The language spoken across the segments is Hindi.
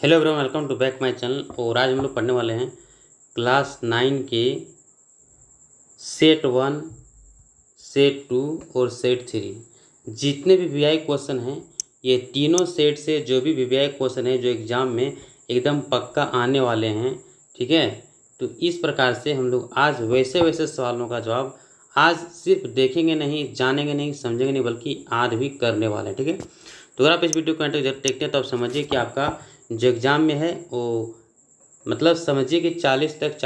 Hello everyone, welcome to back my channel. और आज हम लोग पढ़ने वाले हैं क्लास 9 के सेट 1, सेट 2 और सेट 3। जितने भी वीआई क्वेश्चन हैं, ये तीनों सेट से जो भी वीआई क्वेश्चन है जो एग्ज़ाम में एकदम पक्का आने वाले हैं। ठीक है, तो इस प्रकार से हम लोग आज वैसे वैसे सवालों का जवाब आज सिर्फ देखेंगे नहीं, जानेंगे नहीं, समझेंगे नहीं, बल्कि आज भी करने वाले हैं। ठीक है, तो अगर आप इस वीडियो को एंड तक देखते हैं तो आप समझिए कि आपका जो एग्ज़ाम में है वो मतलब समझिए कि 40 तक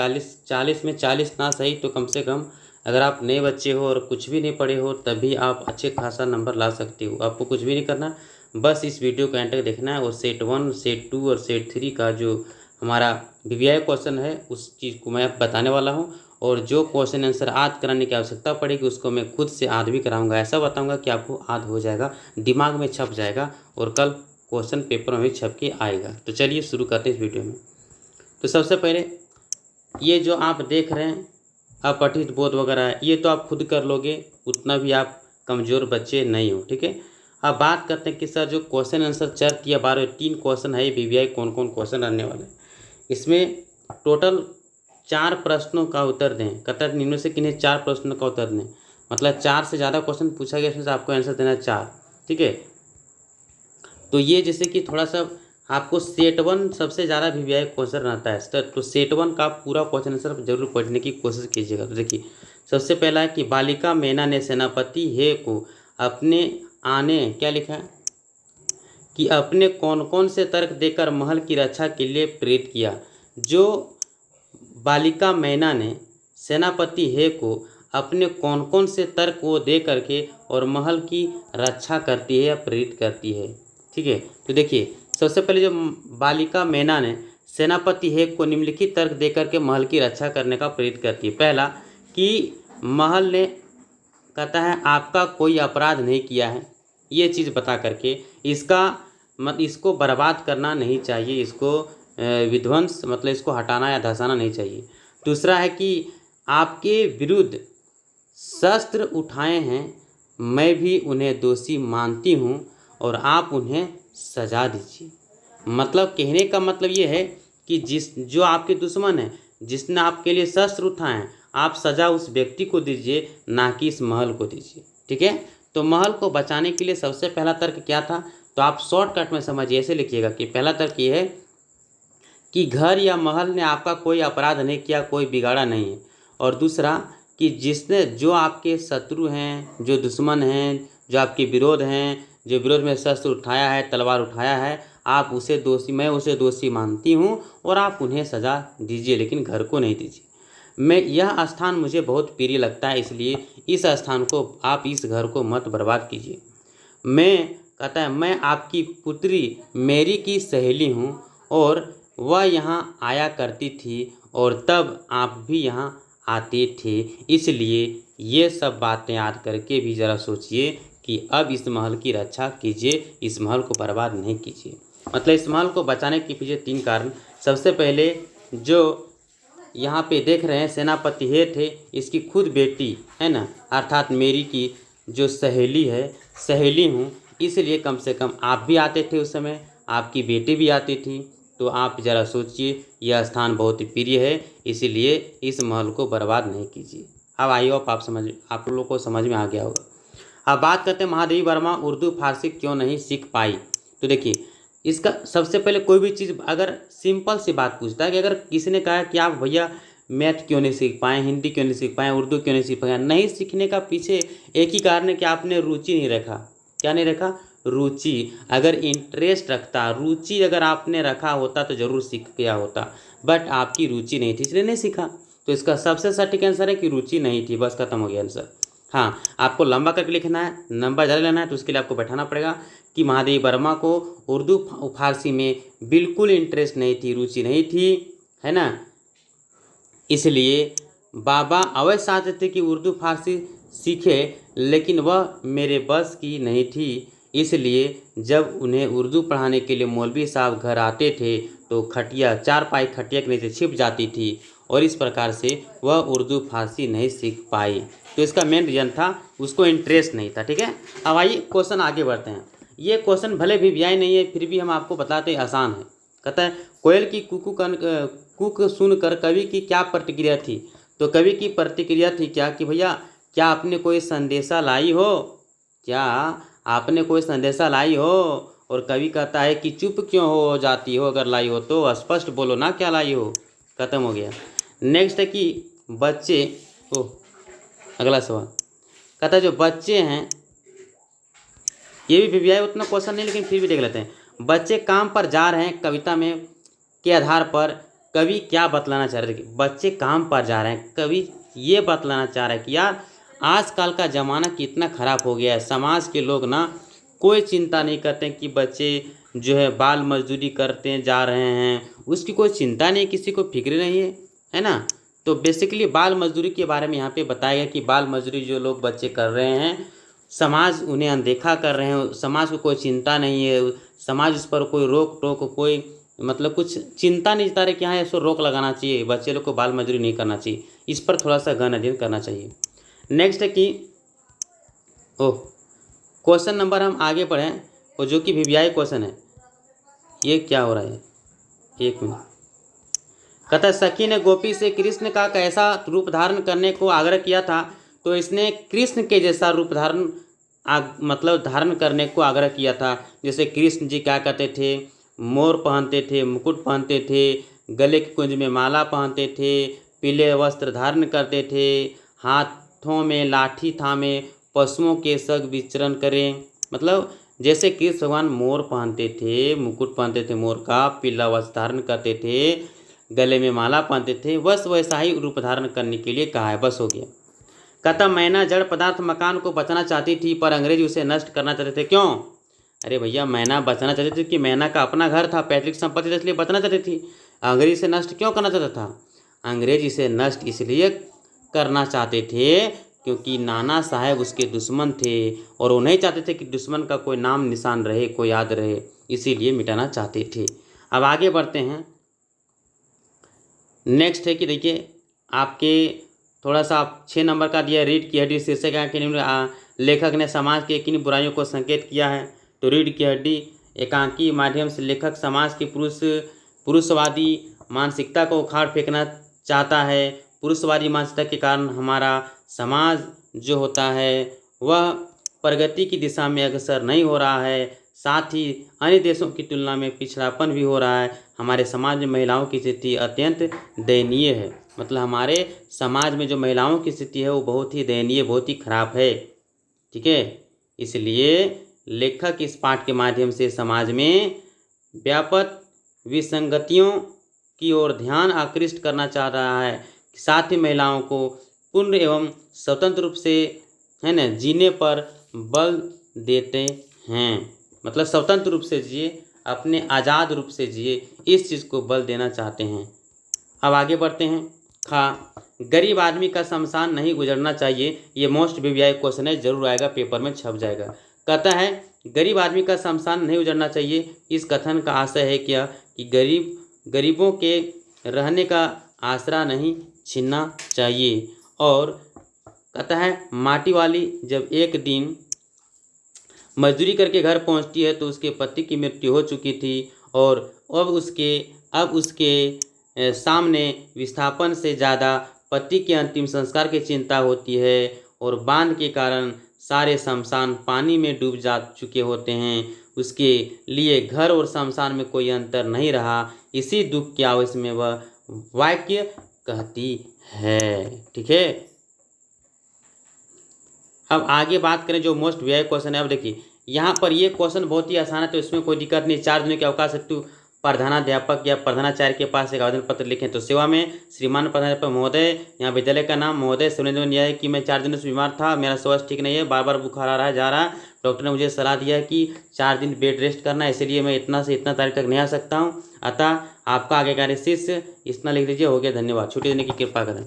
40 में 40 ना सही तो कम से कम अगर आप नए बच्चे हो और कुछ भी नहीं पढ़े हो तभी आप अच्छे खासा नंबर ला सकते हो। आपको कुछ भी नहीं करना, बस इस वीडियो को एंड तक देखना है। और सेट 1, सेट 2 और सेट 3 का जो हमारा वीवीआई क्वेश्चन है उस चीज़ को मैं बताने वाला हूँ। और जो क्वेश्चन आंसर आज कराने की आवश्यकता पड़ेगी उसको मैं खुद से आज भी कराऊंगा। ऐसा बताऊंगा कि आपको आज हो जाएगा, दिमाग में छप जाएगा और कल क्वेश्चन पेपर में भी छप के आएगा। तो चलिए शुरू करते हैं इस वीडियो में। तो सबसे पहले ये जो आप देख रहे हैं अपठित बोध वगैरह है, ये तो आप खुद कर लोगे, उतना भी आप कमज़ोर बच्चे नहीं हो। ठीक है, अब बात करते हैं कि सर जो क्वेश्चन आंसर 4 या 12 3 क्वेश्चन है वीवीआई, कौन कौन क्वेश्चन आने वाले हैं। इसमें टोटल 4 प्रश्नों का उत्तर दें। कतः निम्न से किन्हें 4 प्रश्नों का उत्तर दें, मतलब 4 से ज़्यादा क्वेश्चन पूछा गया, इसमें से आपको आंसर देना है 4। ठीक है, तो ये जैसे कि थोड़ा सा आपको सेट 1 सबसे ज़्यादा वीवीआई क्वेश्चन रहता है सर, तो सेट 1 का पूरा क्वेश्चन आंसर जरूर पढ़ने की कोशिश कीजिएगा। तो देखिए सबसे पहला है कि बालिका मैना ने सेनापति हे को अपने आने क्या लिखा है कि अपने कौन कौन से तर्क देकर महल की रक्षा के लिए प्रेरित किया। जो बालिका मैना ने सेनापति हे को अपने कौन कौन से तर्क वो दे करके और महल की रक्षा करती है या प्रेरित करती है। ठीक है, तो देखिए सबसे पहले जो बालिका मैना ने सेनापति हेक को निम्नलिखित तर्क देकर के महल की रक्षा करने का प्रेरित करती है। पहला कि महल ने कहता है आपका कोई अपराध नहीं किया है, ये चीज़ बता करके इसको बर्बाद करना नहीं चाहिए, इसको विध्वंस मतलब इसको हटाना या धंसाना नहीं चाहिए। दूसरा है कि आपके विरुद्ध शस्त्र उठाए हैं, मैं भी उन्हें दोषी मानती हूँ और आप उन्हें सजा दीजिए। मतलब कहने का मतलब ये है कि जो आपके दुश्मन है, जिसने आपके लिए शस्त्र उठाए हैं, आप सजा उस व्यक्ति को दीजिए, ना कि इस महल को दीजिए। ठीक है, तो महल को बचाने के लिए सबसे पहला तर्क क्या था, तो आप शॉर्टकट में समझिए, ऐसे लिखिएगा कि पहला तर्क ये है कि घर या महल ने आपका कोई अपराध नहीं किया, कोई बिगाड़ा नहीं है। और दूसरा कि जिसने जो आपके शत्रु हैं, जो दुश्मन हैं, जो आपके विरोध हैं, जो विरोध में शस्त्र उठाया है, तलवार उठाया है, आप उसे दोषी, मैं उसे दोषी मानती हूँ और आप उन्हें सज़ा दीजिए, लेकिन घर को नहीं दीजिए। मैं यह स्थान मुझे बहुत प्रिय लगता है, इसलिए इस स्थान को आप इस घर को मत बर्बाद कीजिए। मैं कहता है मैं आपकी पुत्री मेरी की सहेली हूँ और वह यहाँ आया करती थी और तब आप भी यहाँ आते थे, इसलिए ये सब बातें याद करके भी ज़रा सोचिए कि अब इस महल की रक्षा कीजिए, इस महल को बर्बाद नहीं कीजिए। मतलब इस महल को बचाने के पीछे 3 कारण। सबसे पहले जो यहाँ पे देख रहे हैं सेनापति हे थे, इसकी खुद बेटी है ना, अर्थात मेरी की जो सहेली है, सहेली हूँ, इसलिए कम से कम आप भी आते थे उस समय, आपकी बेटी भी आती थी। तो आप ज़रा सोचिए, यह स्थान बहुत ही प्रिय है, इसीलिए इस महल को बर्बाद नहीं कीजिए। अब आइए आप लोगों को समझ में आ गया होगा। अब बात करते हैं महादेवी वर्मा उर्दू फारसी क्यों नहीं सीख पाई। तो देखिए इसका सबसे पहले कोई भी चीज़ अगर सिंपल सी बात पूछता है कि अगर किसी ने कहा कि आप भैया मैथ क्यों नहीं सीख पाए, हिंदी क्यों नहीं सीख पाए, उर्दू क्यों नहीं सीख पाए, नहीं सीखने का पीछे एक ही कारण है कि आपने रुचि नहीं रखा। क्या नहीं रखा? रुचि। अगर इंटरेस्ट रखता, रुचि अगर आपने रखा होता तो ज़रूर सीख गया होता, बट आपकी रुचि नहीं थी इसलिए नहीं सीखा। तो इसका सबसे सटीक आंसर है कि रुचि नहीं थी, बस खत्म हो गया आंसर। हाँ, आपको लंबा करके लिखना है, नंबर ज़्यादा लेना है, तो उसके लिए आपको बैठाना पड़ेगा कि महादेवी वर्मा को उर्दू फारसी में बिल्कुल इंटरेस्ट नहीं थी, रुचि नहीं थी, है ना। इसलिए बाबा अवश्य चाहते थे कि उर्दू फारसी सीखे, लेकिन वह मेरे बस की नहीं थी। इसलिए जब उन्हें उर्दू पढ़ाने के लिए मौलवी साहब घर आते थे तो खटिया चारपाई खटिया के नीचे छिप जाती थी और इस प्रकार से वह उर्दू फारसी नहीं सीख पाई। तो इसका मेन रीज़न था उसको इंटरेस्ट नहीं था। ठीक है, अब आइए क्वेश्चन आगे बढ़ते हैं। ये क्वेश्चन भले भी वीआई नहीं है, फिर भी हम आपको बताते हैं आसान है। कहता है कोयल की कुक सुनकर कवि की क्या प्रतिक्रिया थी। तो कवि की प्रतिक्रिया थी क्या कि भैया क्या आपने कोई संदेशा लाई हो, क्या आपने कोई संदेशा लाई हो। और कवि कहता है कि चुप क्यों हो जाती हो, अगर लाई हो तो स्पष्ट बोलो ना क्या लाई हो। खत्म हो गया। नेक्स्ट है कि बच्चे, ओह अगला सवाल कहता है जो बच्चे हैं, ये भी वीवीआई उतना क्वेश्चन नहीं लेकिन फिर भी देख लेते हैं। बच्चे काम पर जा रहे हैं कविता में के आधार पर कवि क्या बतलाना चाह रहे थे। बच्चे काम पर जा रहे हैं, कवि ये बतलाना चाह रहा है कि यार आजकल का ज़माना कितना ख़राब हो गया है। समाज के लोग ना कोई चिंता नहीं करते हैं कि बच्चे जो है बाल मजदूरी करते जा रहे हैं, उसकी कोई चिंता नहीं, किसी को फिक्र नहीं है ना। तो बेसिकली बाल मजदूरी के बारे में यहाँ पे बताया गया कि बाल मजदूरी जो लोग बच्चे कर रहे हैं, समाज उन्हें अनदेखा कर रहे हैं, समाज को कोई चिंता नहीं है, समाज उस पर कोई रोक टोक कोई मतलब कुछ चिंता नहीं जता रहे कि हाँ इसको रोक लगाना चाहिए, बच्चे लोग को बाल मजदूरी नहीं करना चाहिए। इस पर थोड़ा सा गहन अध्ययन करना चाहिए। नेक्स्ट है कि ओह क्वेश्चन नंबर हम आगे बढ़ें और जो कि वीवीआई क्वेश्चन है। ये क्या हो रहा है, एक मिनट। कहता है सखी ने गोपी से कृष्ण का कैसा रूप धारण करने को आग्रह किया था। तो इसने कृष्ण के जैसा रूप धारण मतलब धारण करने को आग्रह किया था। जैसे कृष्ण जी क्या करते थे, मोर पहनते थे, मुकुट पहनते थे, गले की कुंज में माला पहनते थे, पीले वस्त्र धारण करते थे, हाथों में लाठी थामे पशुओं के संग विचरण करें। मतलब जैसे कृष्ण भगवान मोर पहनते थे, मुकुट पहनते थे मोर का, पीला वस्त्र धारण करते थे, गले में माला पहनते थे, बस वैसा ही रूप धारण करने के लिए कहा है, बस हो गया। कहता मैना जड़ पदार्थ मकान को बचाना चाहती थी पर अंग्रेज उसे नष्ट करना चाहते थे, क्यों। अरे भैया मैना बचाना चाहती थी कि मैना का अपना घर था, पैतृक संपत्ति था, इसलिए बचना चाहती थी। अंग्रेज इसे नष्ट क्यों करना चाहता था, अंग्रेज इसे नष्ट इसलिए करना चाहते थे क्योंकि नाना साहब उसके दुश्मन थे और वो नहीं चाहते थे कि दुश्मन का कोई नाम निशान रहे, कोई याद रहे, इसीलिए मिटाना चाहते थे। अब आगे बढ़ते हैं। नेक्स्ट है कि देखिए आपके थोड़ा सा आप 6 नंबर का दिया रीढ़ की हड्डी शीर्षक है कि लेखक ने समाज के किन बुराइयों को संकेत किया है। तो रीढ़ की हड्डी एकांकी माध्यम से लेखक समाज की पुरुषवादी मानसिकता को उखाड़ फेंकना चाहता है। पुरुषवादी मानसिकता के कारण हमारा समाज जो होता है वह प्रगति की दिशा में अग्रसर नहीं हो रहा है, साथ ही अन्य देशों की तुलना में पिछड़ापन भी हो रहा है। हमारे समाज में महिलाओं की स्थिति अत्यंत दयनीय है। मतलब हमारे समाज में जो महिलाओं की स्थिति है वो बहुत ही दयनीय, बहुत ही खराब है। ठीक है, इसलिए लेखक इस पाठ के माध्यम से समाज में व्यापक विसंगतियों की ओर ध्यान आकृष्ट करना चाह रहा है, साथ ही महिलाओं को पूर्ण एवं स्वतंत्र रूप से है ना जीने पर बल देते हैं। मतलब स्वतंत्र रूप से जिए, अपने आज़ाद रूप से जिए, इस चीज़ को बल देना चाहते हैं। अब आगे बढ़ते हैं। गरीब आदमी का शमशान नहीं गुजरना चाहिए, ये मोस्ट वीवीआई क्वेश्चन है, जरूर आएगा, पेपर में छप जाएगा। कहता है गरीब आदमी का शमशान नहीं गुजरना चाहिए। इस कथन का आशय है क्या कि गरीबों के रहने का आसरा नहीं छीनना चाहिए। और कहता है माटी वाली जब एक दिन मजदूरी करके घर पहुंचती है तो उसके पति की मृत्यु हो चुकी थी और अब उसके सामने विस्थापन से ज़्यादा पति के अंतिम संस्कार की चिंता होती है और बांध के कारण सारे शमशान पानी में डूब जा चुके होते हैं। उसके लिए घर और शमशान में कोई अंतर नहीं रहा। इसी दुख के आवेश में वह वाक्य कहती है। ठीक है, अब आगे बात करें जो मोस्ट वीआई क्वेश्चन है। अब देखिए यहाँ पर ये क्वेश्चन बहुत ही आसान है, तो इसमें कोई दिक्कत नहीं। 4 दिनों के अवकाश हेतु प्रधानाध्यापक या प्रधानाचार्य के पास एक आवेदन पत्र लिखें। तो सेवा में श्रीमान प्रधानाध्यापक महोदय, यहाँ विद्यालय का नाम महोदय, सुरेंद्र ने यह है कि मैं 4 दिनों से बीमार था, मेरा स्वास्थ्य ठीक नहीं है, बार बार बुखार आ रहा है, जा रहा है, डॉक्टर ने मुझे सलाह दिया कि 4 दिन बेड रेस्ट करना है, इसलिए मैं इतना से इतना तारीख तक नहीं आ सकता हूँ, अतः आपका आज्ञाकारी शिष्य, इतना लिख लीजिए, हो गया, धन्यवाद, छुट्टी देने की कृपा करें।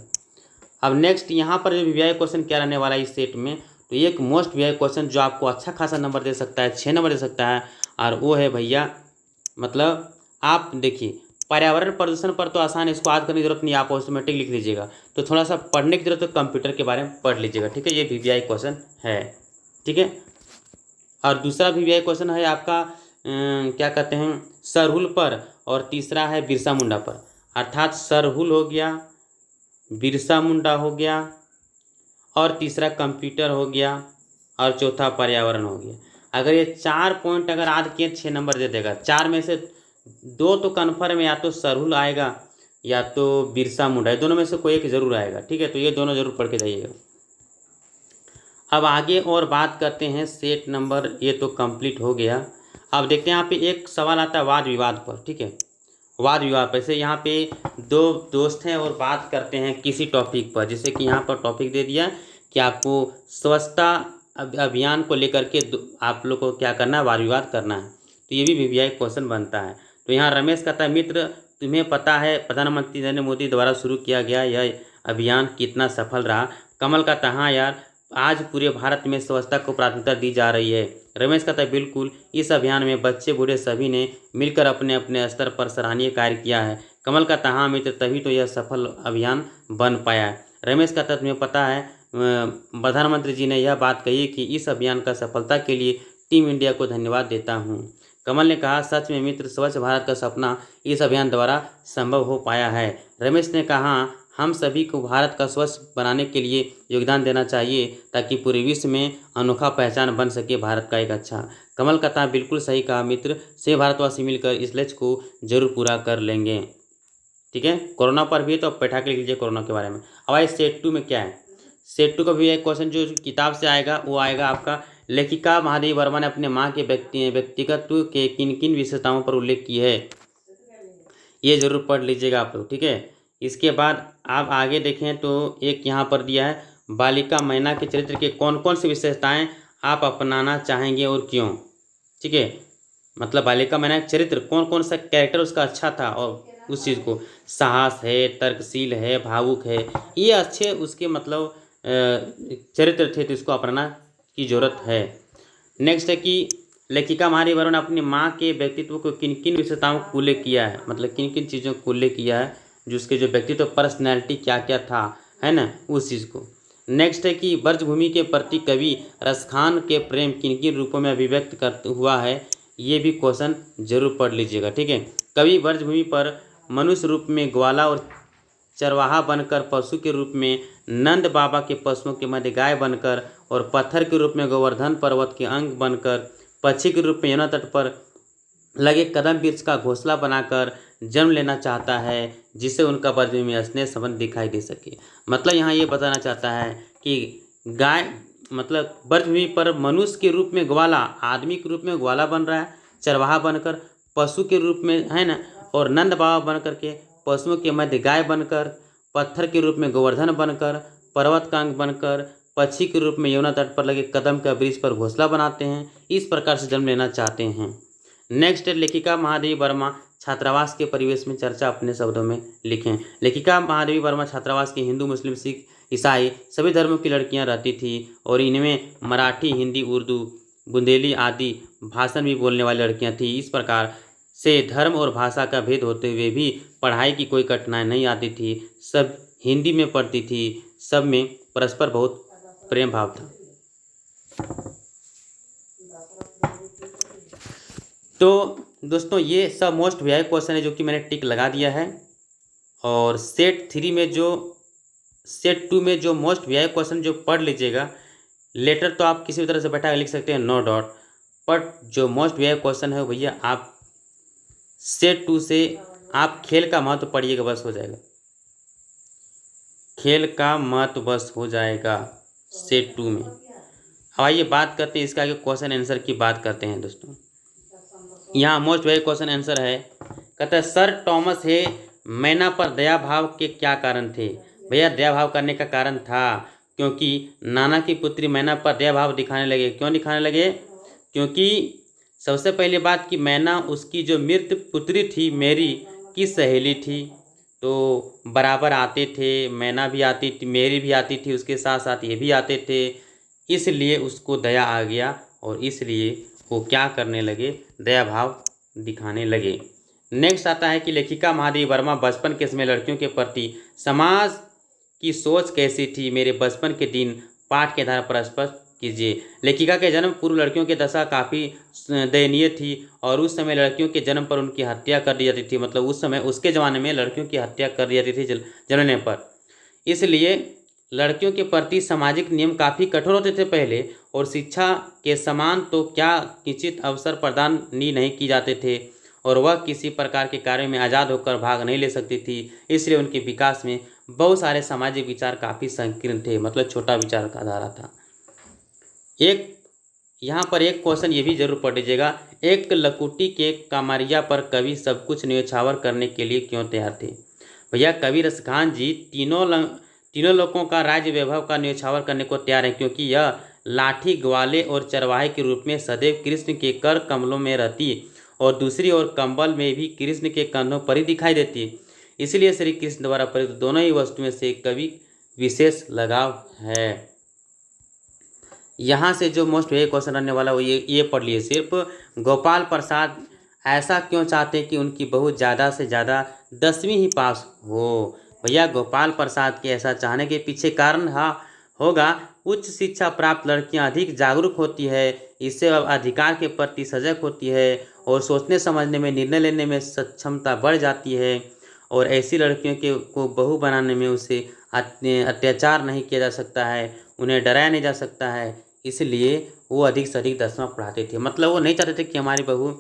अब नेक्स्ट यहाँ पर जो वीवीआई क्वेश्चन क्या रहने वाला है इस सेट में, तो एक मोस्ट वीआई क्वेश्चन जो आपको अच्छा खासा नंबर दे सकता है, 6 नंबर दे सकता है, और वो है भैया मतलब आप देखिए पर्यावरण प्रदूषण पर तो आसान है, इसको याद करने की जरूरत नहीं, आप ऑटोमेटिक लिख लीजिएगा। तो थोड़ा सा पढ़ने की जरूरत है, कंप्यूटर के बारे में पढ़ लीजिएगा। ठीक है, ये वीवीआई क्वेश्चन है। ठीक है, और दूसरा वीवीआई क्वेश्चन है आपका क्या कहते हैं, सरहुल पर और तीसरा है बिरसा मुंडा पर। अर्थात सरहुल हो गया, बिरसा मुंडा हो गया, और तीसरा कंप्यूटर हो गया, और चौथा पर्यावरण हो गया। अगर ये 4 पॉइंट अगर आज के 6 नंबर दे देगा। 4 में से 2 तो कन्फर्म है, या तो सरहुल आएगा या तो बिरसा मुंडा, दोनों में से कोई एक जरूर आएगा। ठीक है, तो ये दोनों जरूर पढ़ के जाइएगा। अब आगे और बात करते हैं सेट नंबर, ये तो कंप्लीट हो गया। अब देखते हैं यहाँ पे एक सवाल आता है वाद विवाद पर। ठीक है, वाद विवाद पर से यहाँ पे 2 दोस्त हैं और बात करते हैं किसी टॉपिक पर। जैसे कि यहाँ पर टॉपिक दे दिया कि आपको स्वच्छता अभियान को लेकर के आप लोग को क्या करना है, वाद विवाद करना है। तो ये भी वीवीआई क्वेश्चन बनता है। तो यहाँ रमेश कहता है, मित्र तुम्हें पता है प्रधानमंत्री नरेंद्र मोदी द्वारा शुरू किया गया यह अभियान कितना सफल रहा। कमल कहता है, हाँ यार, आज पूरे भारत में स्वच्छता को प्राथमिकता दी जा रही है। रमेश कहता है, बिल्कुल, इस अभियान में बच्चे बूढ़े सभी ने मिलकर अपने अपने स्तर पर सराहनीय कार्य किया है। कमल कहता है, हाँ मित्र, तभी तो यह सफल अभियान बन पाया है। रमेश कहता है, तुम्हें पता है प्रधानमंत्री जी ने यह बात कही कि इस अभियान का सफलता के लिए टीम इंडिया को धन्यवाद देता हूँ। कमल ने कहा, सच में मित्र, स्वच्छ भारत का सपना इस अभियान द्वारा संभव हो पाया है। रमेश ने कहा, हम सभी को भारत का स्वच्छ बनाने के लिए योगदान देना चाहिए ताकि पूरे विश्व में अनोखा पहचान बन सके भारत का एक अच्छा। कमल कहता है, बिल्कुल सही कहा मित्र, सभी भारतवासी मिलकर इस लक्ष्य को जरूर पूरा कर लेंगे। ठीक है, कोरोना पर भी है, तो अब बैठा के लिख लीजिए कोरोना के बारे में। अब आइए सेट 2 में क्या है। सेट 2 का भी एक क्वेश्चन जो किताब से आएगा वो आएगा आपका, लेखिका महादेवी वर्मा ने अपने माँ के व्यक्तित्व के किन किन विशेषताओं पर उल्लेख की है। ये जरूर पढ़ लीजिएगा आप लोग। ठीक है, इसके बाद आप आगे देखें तो एक यहाँ पर दिया है, बालिका मैना के चरित्र के कौन कौन सी विशेषताएं आप अपनाना चाहेंगे और क्यों। ठीक है, मतलब बालिका मैना का चरित्र कौन कौन सा कैरेक्टर उसका अच्छा था, और उस चीज़ को साहस है, तर्कशील है, भावुक है, ये अच्छे उसके मतलब चरित्र थे, तो इसको अपनाना की जरूरत है। नेक्स्ट है कि लेखिका महादेवी वर्मा ने अपनी माँ के व्यक्तित्व को किन किन विशेषताओं को उल्लेख किया है, मतलब किन किन चीज़ों को उल्लेख किया है, जो उसके जो व्यक्तित्व पर्सनैलिटी क्या क्या था, है ना, उस चीज़ को। नेक्स्ट है कि ब्रजभूमि के प्रति कवि रसखान के प्रेम किन किन रूपों में अभिव्यक्त कर हुआ है, ये भी क्वेश्चन जरूर पढ़ लीजिएगा। ठीक है, कवि ब्रजभूमि पर मनुष्य रूप में ग्वाला और चरवाहा बनकर, पशु के रूप में नंद बाबा के पशुओं के मध्य गाय बनकर, और पत्थर के रूप में गोवर्धन पर्वत के अंग बनकर, पक्षी के रूप में यमुना तट पर लगे कदम वृक्ष का घोंसला बनाकर जन्म लेना चाहता है, जिससे उनका ब्रजभूमि में स्नेह संबंध दिखाई दे सके। मतलब यहाँ ये बताना चाहता है कि गाय मतलब ब्रजभूमि पर मनुष्य के रूप में ग्वाला, आदमी के रूप में ग्वाला बन रहा है, चरवाहा बनकर, पशु के रूप में, है ना, और नंद बाबा बन करके, पशुओं के मध्य गाय बनकर, पत्थर के रूप में गोवर्धन बनकर, पर्वत का अंग बनकर, पक्षी के रूप में यमुना तट पर लगे कदम का वृक्ष पर घोंसला बनाते हैं, इस प्रकार से जन्म लेना चाहते हैं। नेक्स्ट है, लेखिका महादेवी वर्मा छात्रावास के परिवेश में चर्चा अपने शब्दों में लिखें। लेखिका महादेवी वर्मा छात्रावास के हिंदू, मुस्लिम, सिख, ईसाई सभी धर्मों की लड़कियां रहती थी, और इनमें मराठी, हिंदी, उर्दू, बुंदेली आदि भाषण भी बोलने वाली लड़कियां थी। इस प्रकार से धर्म और भाषा का भेद होते हुए भी पढ़ाई की कोई कठिनाई नहीं आती थी, सब हिंदी में पढ़ती थी, सब में परस्पर बहुत प्रेम भाव था। तो दोस्तों ये सब मोस्ट वीआईपी क्वेश्चन है जो कि मैंने टिक लगा दिया है। और सेट 3 में जो सेट 2 में जो मोस्ट वीआईपी क्वेश्चन जो पढ़ लीजिएगा, लेटर तो आप किसी भी तरह से बैठा लिख सकते हैं, नो डाउट, बट जो मोस्ट वीआईपी क्वेश्चन है भैया आप सेट 2 से आप खेल का महत्व पढ़िएगा, बस हो जाएगा। खेल का महत्व बस हो जाएगा सेट 2 में। अब आइए बात करते हैं इसका आगे क्वेश्चन आंसर की बात करते हैं दोस्तों। यहाँ मोस्ट वीआईपी क्वेश्चन आंसर है, कहता है सर टॉमस हे मैना पर दया भाव के क्या कारण थे। भैया दया भाव करने का कारण था क्योंकि नाना की पुत्री मैना पर दया भाव दिखाने लगे। क्यों दिखाने लगे? क्योंकि सबसे पहली बात कि मैना उसकी जो मृत पुत्री थी मेरी की सहेली थी, तो बराबर आते थे, मैना भी आती थी, मेरी भी आती थी, उसके साथ साथ ये भी आते थे, इसलिए उसको दया आ गया और इसलिए वो क्या करने लगे, दया भाव दिखाने लगे। नेक्स्ट आता है कि लेखिका महादेवी वर्मा बचपन के समय लड़कियों के प्रति समाज की सोच कैसी थी, मेरे बचपन के दिन पाठ के आधार पर स्पष्ट कीजिए। लेखिका के जन्म पूर्व लड़कियों की दशा काफ़ी दयनीय थी और उस समय लड़कियों के जन्म पर उनकी हत्या कर दी जाती थी। मतलब उस समय उसके ज़माने में लड़कियों की हत्या कर दी जाती थी जन्मने पर। इसलिए लड़कियों के प्रति सामाजिक नियम काफ़ी कठोर होते थे पहले, और शिक्षा के समान तो क्या किंचित अवसर प्रदान नहीं की जाते थे, और वह किसी प्रकार के कार्य में आज़ाद होकर भाग नहीं ले सकती थी। इसलिए उनके विकास में बहुत सारे सामाजिक विचार काफ़ी संकीर्ण थे, मतलब छोटा विचार का धारा था। एक यहाँ पर एक क्वेश्चन ये भी जरूर पढ़ लीजिएगा, एक लकुटी के कामरिया पर कवि सब कुछ न्यौछावर करने के लिए क्यों तैयार थे। भैया कवि रसखान जी तीनों लोगों का राज्य वैभव का न्यौछावर करने को तैयार है, क्योंकि यह लाठी ग्वाले और चरवाहे के रूप में सदैव कृष्ण के कर कमलों में रहती और दूसरी ओर कंबल में भी कृष्ण के कंधों पर ही दिखाई देती। इसलिए श्री कृष्ण द्वारा प्रेरित दोनों ही वस्तुओं से कवि विशेष लगाव है। यहाँ से जो मोस्ट वेरी क्वेश्चन रहने वाला वो ये पढ़ लिए सिर्फ, गोपाल प्रसाद ऐसा क्यों चाहते कि उनकी बहू ज़्यादा से ज़्यादा 10वीं ही पास हो। भैया गोपाल प्रसाद के ऐसा चाहने के पीछे कारण होगा, उच्च शिक्षा प्राप्त लड़कियां अधिक जागरूक होती है, इससे अधिकार के प्रति सजग होती है और सोचने समझने में निर्णय लेने में सक्षमता बढ़ जाती है, और ऐसी लड़कियों को बहू बनाने में उसे अत्याचार नहीं किया जा सकता है, उन्हें डराया नहीं जा सकता है। इसलिए वो अधिक से अधिक 10वां पढ़ाते थे। मतलब वो नहीं चाहते थे कि हमारी बहू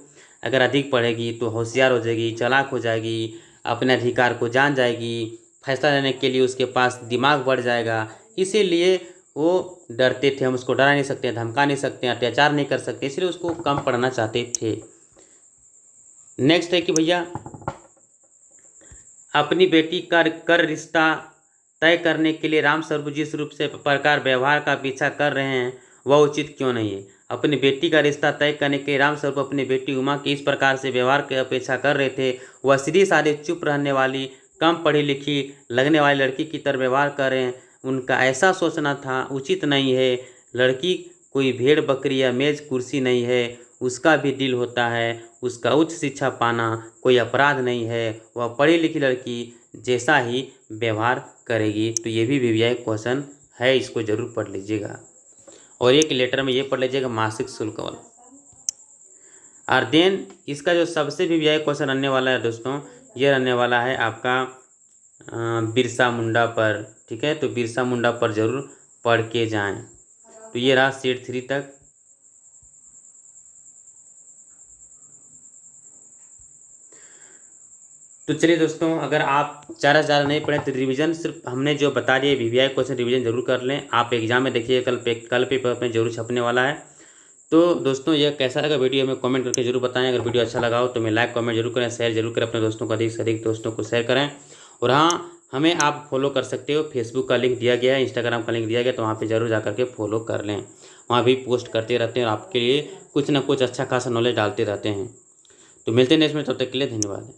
अगर अधिक पढ़ेगी तो होशियार हो जाएगी, चालाक हो जाएगी, अपने अधिकार को जान जाएगी, फैसला लेने के लिए उसके पास दिमाग बढ़ जाएगा। इसीलिए वो डरते थे, हम उसको डरा नहीं सकते, धमका नहीं सकते, अत्याचार नहीं कर सकते, इसलिए उसको कम पढ़ना चाहते थे। नेक्स्ट है कि भैया अपनी बेटी का कर रिश्ता तय करने के लिए रामस्वरूप जिस रूप से प्रकार व्यवहार का पीछा कर रहे हैं वह उचित क्यों नहीं है। अपनी बेटी का रिश्ता तय करने के लिए रामस्वरूप अपनी बेटी उमा के इस प्रकार से व्यवहार की अपेक्षा कर रहे थे। वह सीधी सादी चुप रहने वाली, कम पढ़ी लिखी लगने वाली लड़की की तरह व्यवहार करें, उनका ऐसा सोचना था उचित नहीं है। लड़की कोई भेड़ बकरी या मेज कुर्सी नहीं है, उसका भी दिल होता है, उसका उच्च शिक्षा पाना कोई अपराध नहीं है, वह पढ़ी लिखी लड़की जैसा ही व्यवहार करेगी। तो ये भी वीवीआई क्वेश्चन है, इसको जरूर पढ़ लीजिएगा। और एक लेटर में ये पढ़ लीजिएगा मासिक शुल्क वाला। और देन इसका जो सबसे वीवीआई क्वेश्चन रहने वाला है दोस्तों, ये रहने वाला है आपका बिरसा मुंडा पर। ठीक है, तो बिरसा मुंडा पर जरूर पढ़ के जाएं। तो ये रहा सेट 3 तक। तो चलिए दोस्तों, अगर आप ज़्यादा नहीं पढ़ें तो रिवीजन सिर्फ हमने जो बता दिए वीवीआई क्वेश्चन रिवीजन जरूर कर लें। आप एग्जाम में देखिए कल पेपर में जरूर छपने वाला है। तो दोस्तों ये कैसा लगा वीडियो हमें कमेंट करके जरूर बताएं। अगर वीडियो अच्छा लगा हो तो मैं लाइक कमेंट जरूर करें, शेयर जरूर करें, अपने दोस्तों को अधिक से अधिक दोस्तों को शेयर करें। और हाँ, हमें आप फॉलो कर सकते हो, फेसबुक का लिंक दिया गया है, इंस्टाग्राम का लिंक दिया गया, तो वहाँ पर जरूर जा करके फॉलो कर लें। वहाँ भी पोस्ट करते रहते हैं और आपके लिए कुछ ना कुछ अच्छा खासा नॉलेज डालते रहते हैं। तो मिलते हैं नेक्स्ट में, तब तक के लिए धन्यवाद।